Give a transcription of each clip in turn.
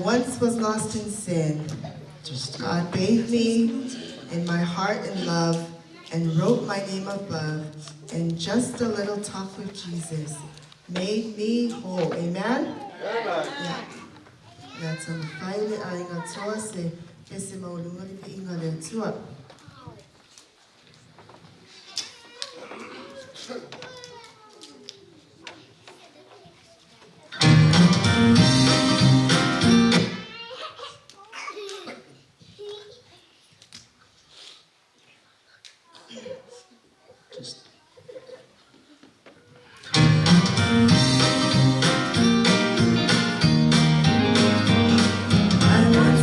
Once was lost in sin. God bathed me in my heart in love and wrote my name above, and just a little talk with Jesus made me whole. Amen? Yeah. That's on Friday. I got to say, Pesimo Lungari Ingale Tua.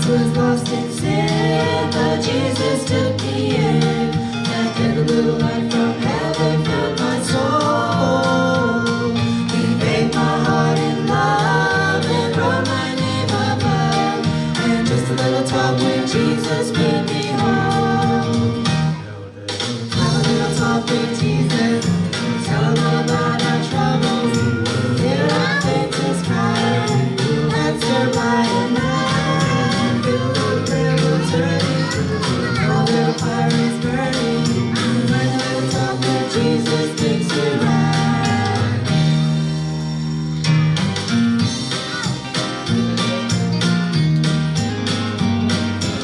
Was lost in sin, but Jesus took me in, and took a little light from heaven, filled my soul. He made my heart in love and wrote my name above, and just a little talk with Jesus made me whole. Have a little talk with Jesus, tell him all about our troubles, hear our faces cry, answer by and by. All the fire is burning. When I talk with Jesus, makes it right.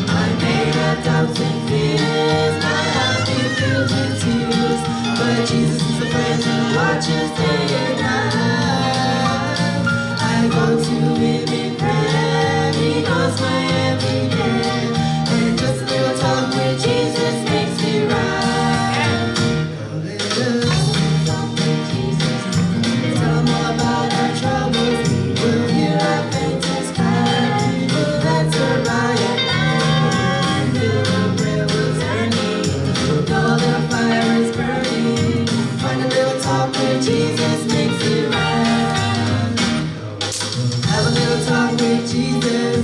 I may have doubts and fears, my eyes be filled with tears, but Jesus is the friend who watches day and night. I go to him in prayer, he knows my every day. Just a little talk with Jesus makes me right. A little talk with Jesus, tell him all about our troubles. We'll hear our faintest cry. We'll answer by and by. Feel the prayer wheels turning. Know the fire is burning. Find a little talk with Jesus makes it right. Have a little talk with Jesus,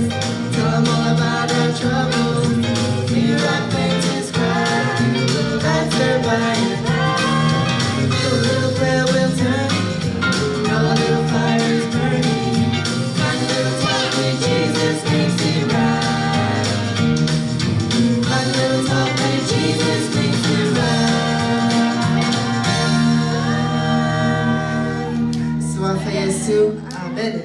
tell him all about our troubles. Hear our faces cry, you will answer by and by. Feel a little prayer will turn, know a little fire is burning. Find a little talk with Jesus makes it right. Find a little talk with Jesus makes it right. Swafa Yesu, Amen.